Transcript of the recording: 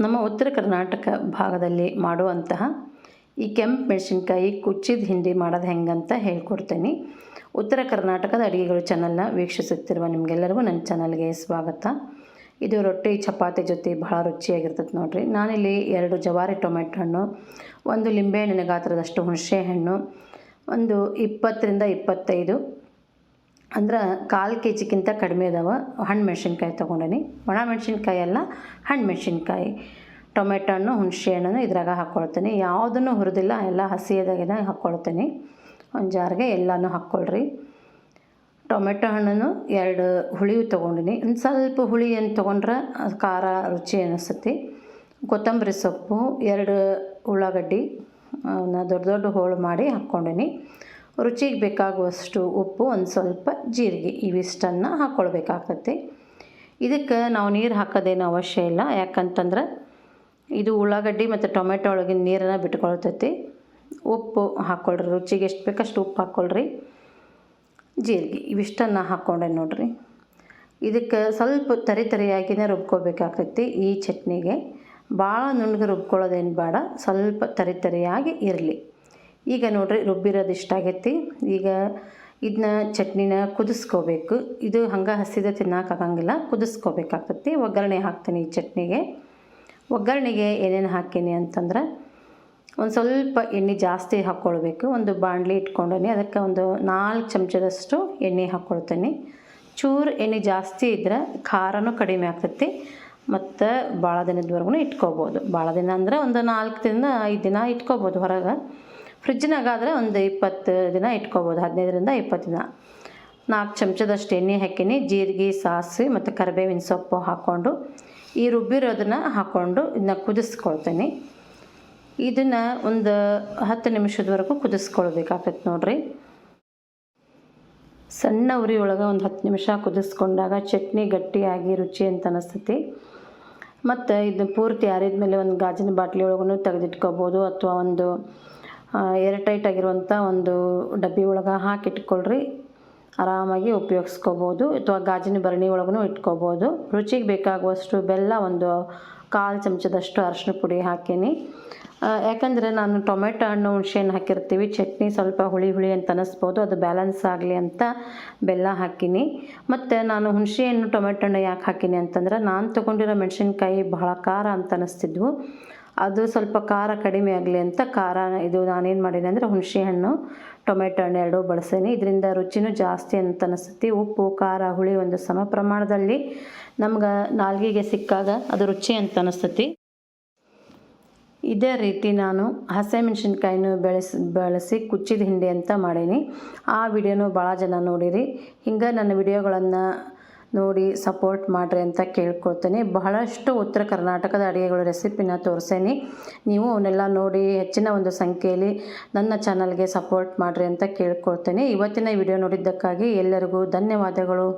ನಮ್ಮ ಉತ್ತರ ಕರ್ನಾಟಕ ಭಾಗದಲ್ಲಿ ಮಾಡುವಂತಹ ಈ ಕೆಂಪು ಮೆಣಸಿನ್ಕಾಯಿ ಕುಚ್ಚಿದ ಹಿಂಡಿ ಮಾಡೋದು ಹೆಂಗಂತ ಹೇಳ್ಕೊಡ್ತೀನಿ. ಉತ್ತರ ಕರ್ನಾಟಕದ ಅಡುಗೆಗಳು ಚಾನಲ್ನ ವೀಕ್ಷಿಸುತ್ತಿರುವ ನಿಮಗೆಲ್ಲರಿಗೂ ನನ್ನ ಚಾನಲ್ಗೆ ಸ್ವಾಗತ. ಇದು ರೊಟ್ಟಿ ಚಪಾತಿ ಜೊತೆ ಬಹಳ ರುಚಿಯಾಗಿರ್ತದೆ ನೋಡಿರಿ. ನಾನಿಲ್ಲಿ 2 ಜವಾರಿ ಟೊಮೆಟೊ ಹಣ್ಣು, 1 ಲಿಂಬೆಹಣ್ಣಿನ ಗಾತ್ರದಷ್ಟು ಹುಣಸೆ ಹಣ್ಣು, ಒಂದು 20ರಿಂದ 25 ಅಂದ್ರೆ 1/4 kg ಕಡಿಮೆ ಇದಾವೆ ಹಣ್ಣು ಮೆಣಸಿನ್ಕಾಯಿ ತೊಗೊಂಡಿನಿ. ಒಣ ಮೆಣಸಿನ್ಕಾಯಿ ಎಲ್ಲ ಹಣ್ಣು ಮೆಣಸಿನ್ಕಾಯಿ, ಟೊಮೆಟೊ ಹಣ್ಣು, ಹುಣಸೆ ಹಣ್ಣನ್ನು ಇದ್ರಾಗ ಹಾಕ್ಕೊಳ್ತೀನಿ. ಯಾವುದನ್ನು ಹುರಿದಿಲ್ಲ, ಎಲ್ಲ ಹಸಿಯದಾಗಿನ ಹಾಕ್ಕೊಳ್ತೀನಿ. ಒಂದು ಜಾರಿಗೆ ಎಲ್ಲನೂ ಹಾಕ್ಕೊಳ್ರಿ. ಟೊಮೆಟೊ ಹಣ್ಣನ್ನು 2 ಹುಳಿಯು ತೊಗೊಂಡಿನಿ. ಒಂದು ಸ್ವಲ್ಪ ಹುಳಿ ಏನು ತೊಗೊಂಡ್ರೆ ಖಾರ ರುಚಿ ಅನಿಸ್ತೈತಿ. ಕೊತ್ತಂಬರಿ ಸೊಪ್ಪು, 2 ಉಳ್ಳಾಗಡ್ಡಿ ಅವನ್ನ ದೊಡ್ಡ ದೊಡ್ಡ ಹೋಳು ಮಾಡಿ ಹಾಕ್ಕೊಂಡಿನಿ. ರುಚಿಗೆ ಬೇಕಾಗುವಷ್ಟು ಉಪ್ಪು, ಒಂದು ಸ್ವಲ್ಪ ಜೀರಿಗೆ, ಇವಿಷ್ಟನ್ನು ಹಾಕ್ಕೊಳ್ಬೇಕಾಗ್ತೈತಿ. ಇದಕ್ಕೆ ನಾವು ನೀರು ಹಾಕೋದೇನು ಅವಶ್ಯ ಇಲ್ಲ, ಯಾಕಂತಂದ್ರೆ ಇದು ಉಳ್ಳಾಗಡ್ಡಿ ಮತ್ತು ಟೊಮೆಟೊ ಒಳಗಿನ ನೀರನ್ನು ಬಿಟ್ಕೊಳ್ತೈತಿ. ಉಪ್ಪು ಹಾಕ್ಕೊಳ್ರಿ, ರುಚಿಗೆ ಎಷ್ಟು ಬೇಕಷ್ಟು ಉಪ್ಪು ಹಾಕ್ಕೊಳ್ರಿ. ಜೀರಿಗೆ ಇವಿಷ್ಟನ್ನು ಹಾಕ್ಕೊಂಡೆ ನೋಡಿರಿ. ಇದಕ್ಕೆ ಸ್ವಲ್ಪ ತರಿಯಾಗಿನೇ ರುಬ್ಕೋಬೇಕಾಗ್ತೈತಿ. ಈ ಚಟ್ನಿಗೆ ಭಾಳ ನುಣ್ಣಗೆ ರುಬ್ಕೊಳ್ಳೋದೇನು ಬೇಡ, ಸ್ವಲ್ಪ ತರಿಯಾಗಿ ಇರಲಿ. ಈಗ ನೋಡಿರಿ, ರುಬ್ಬಿರೋದು ಇಷ್ಟ ಆಗೈತಿ. ಈಗ ಇದನ್ನ ಚಟ್ನಿನ ಕುದಿಸ್ಕೋಬೇಕು. ಇದು ಹಂಗೆ ಹಸಿದ ತಿನ್ನೋಕ್ಕಾಗಂಗಿಲ್ಲ, ಕುದಿಸ್ಕೋಬೇಕಾಗ್ತೈತಿ. ಒಗ್ಗರಣೆ ಹಾಕ್ತೀನಿ ಈ ಚಟ್ನಿಗೆ. ಒಗ್ಗರಣೆಗೆ ಏನೇನು ಹಾಕೀನಿ ಅಂತಂದ್ರೆ, ಒಂದು ಸ್ವಲ್ಪ ಎಣ್ಣೆ ಜಾಸ್ತಿ ಹಾಕ್ಕೊಳ್ಬೇಕು. ಒಂದು ಬಾಣಲಿ ಇಟ್ಕೊಂಡೀನಿ, ಅದಕ್ಕೆ ಒಂದು 4 ಚಮಚದಷ್ಟು ಎಣ್ಣೆ ಹಾಕ್ಕೊಳ್ತೀನಿ. ಚೂರು ಎಣ್ಣೆ ಜಾಸ್ತಿ ಇದ್ದರೆ ಖಾರನೂ ಕಡಿಮೆ ಆಗ್ತೈತಿ ಮತ್ತು ಭಾಳ ದಿನದವರೆಗೂ ಇಟ್ಕೋಬೋದು. ಭಾಳ ದಿನ ಅಂದರೆ ಒಂದು 4ರಿಂದ 5 ದಿನ ಇಟ್ಕೋಬೋದು ಹೊರಗೆ. ಫ್ರಿಜ್ನಾಗಾದರೆ ಒಂದು 20 ದಿನ ಇಟ್ಕೋಬೋದು, 15ರಿಂದ 20 ದಿನ. 4 ಚಮಚದಷ್ಟು ಎಣ್ಣೆ ಹಾಕೀನಿ. ಜೀರಿಗೆ, ಸಾಸಿವೆ ಮತ್ತು ಕರಿಬೇವಿನ ಸೊಪ್ಪು ಹಾಕ್ಕೊಂಡು ಈ ರುಬ್ಬಿರೋದನ್ನು ಹಾಕ್ಕೊಂಡು ಇದನ್ನ ಕುದಿಸ್ಕೊಳ್ತೀನಿ. ಇದನ್ನು ಒಂದು 10 ನಿಮಿಷದವರೆಗೂ ಕುದಿಸ್ಕೊಳ್ಬೇಕಾಗ್ತೈತೆ ನೋಡಿರಿ. ಸಣ್ಣ ಉರಿ ಒಳಗೆ ಒಂದು 10 ನಿಮಿಷ ಕುದಿಸ್ಕೊಂಡಾಗ ಚಟ್ನಿ ಗಟ್ಟಿಯಾಗಿ ರುಚಿ ಅಂತ ಅನಿಸ್ತೈತಿ. ಮತ್ತು ಇದು ಪೂರ್ತಿ ಆರಿದ್ಮೇಲೆ ಒಂದು ಗಾಜಿನ ಬಾಟ್ಲಿ ಒಳಗೂ ತೆಗೆದಿಟ್ಕೋಬೋದು, ಅಥವಾ ಒಂದು ಏರ್ಟೈಟ್ ಆಗಿರುವಂಥ ಒಂದು ಡಬ್ಬಿ ಒಳಗೆ ಹಾಕಿಟ್ಕೊಳ್ರಿ. ಆರಾಮಾಗಿ ಉಪಯೋಗಿಸ್ಕೋಬೋದು, ಅಥವಾ ಗಾಜಿನ ಭರಣಿ ಒಳಗೂ ಇಟ್ಕೋಬೋದು. ರುಚಿಗೆ ಬೇಕಾಗುವಷ್ಟು ಬೆಲ್ಲ, ಒಂದು 1/4 ಚಮಚದಷ್ಟು ಅರಶಿನ ಪುಡಿ ಹಾಕೀನಿ. ಯಾಕಂದರೆ ನಾನು ಟೊಮೆಟೊ ಹಣ್ಣು, ಹುಣಸೆ ಹಣ್ಣು ಹಾಕಿರ್ತೀವಿ, ಚಟ್ನಿ ಸ್ವಲ್ಪ ಹುಳಿ ಅಂತ ಅನ್ನಿಸ್ಬೋದು, ಅದು ಬ್ಯಾಲೆನ್ಸ್ ಆಗಲಿ ಅಂತ ಬೆಲ್ಲ ಹಾಕೀನಿ. ಮತ್ತು ನಾನು ಹುಣಸೆ ಹಣ್ಣು, ಟೊಮೆಟೊ ಹಣ್ಣು ಯಾಕೆ ಹಾಕೀನಿ ಅಂತಂದ್ರೆ, ನಾನು ತೊಗೊಂಡಿರೋ ಮೆಣಸಿನ್ಕಾಯಿ ಬಹಳ ಖಾರ ಅಂತ ಅನ್ನಿಸ್ತಿದ್ವು. ಅದು ಸ್ವಲ್ಪ ಖಾರ ಕಡಿಮೆ ಆಗಲಿ ಅಂತ ಇದು ನಾನೇನು ಮಾಡೀನಿ ಅಂದರೆ, ಹುಣಸೆ ಹಣ್ಣು, ಟೊಮೆಟೊ ಹಣ್ಣು 2 ಬಳಸೀನಿ. ಇದರಿಂದ ರುಚಿನೂ ಜಾಸ್ತಿ ಅಂತ ಅನಿಸ್ತೈತಿ. ಉಪ್ಪು, ಖಾರ, ಹುಳಿ ಒಂದು ಸಮ ಪ್ರಮಾಣದಲ್ಲಿ ನಮ್ಗೆ ನಾಲ್ಗೆಗೆ ಸಿಕ್ಕಾಗ ಅದು ರುಚಿ ಅಂತ ಅನಿಸ್ತೈತಿ. ಇದೇ ರೀತಿ ನಾನು ಹಸಿಮೆಣ್ಸಿನ್ಕಾಯಿನೂ ಬಳಸಿ ಕುಚ್ಚಿದ ಹಿಂಡಿ ಅಂತ ಮಾಡೀನಿ. ಆ ವಿಡಿಯೋನೂ ಭಾಳ ಜನ ನೋಡಿರಿ. ಹಿಂಗೆ ನನ್ನ ವಿಡಿಯೋಗಳನ್ನು ನೋಡಿ ಸಪೋರ್ಟ್ ಮಾಡಿರಿ ಅಂತ ಕೇಳ್ಕೊಳ್ತೀನಿ. ಬಹಳಷ್ಟು ಉತ್ತರ ಕರ್ನಾಟಕದ ಅಡುಗೆಗಳ ರೆಸಿಪಿನ ತೋರಿಸೇನಿ. ನೀವು ಅವನ್ನೆಲ್ಲ ನೋಡಿ ಹೆಚ್ಚಿನ ಒಂದು ಸಂಖ್ಯೆಯಲ್ಲಿ ನನ್ನ ಚಾನಲ್ಗೆ ಸಪೋರ್ಟ್ ಮಾಡಿರಿ ಅಂತ ಕೇಳ್ಕೊಳ್ತೀನಿ. ಇವತ್ತಿನ ವಿಡಿಯೋ ನೋಡಿದ್ದಕ್ಕಾಗಿ ಎಲ್ಲರಿಗೂ ಧನ್ಯವಾದಗಳು.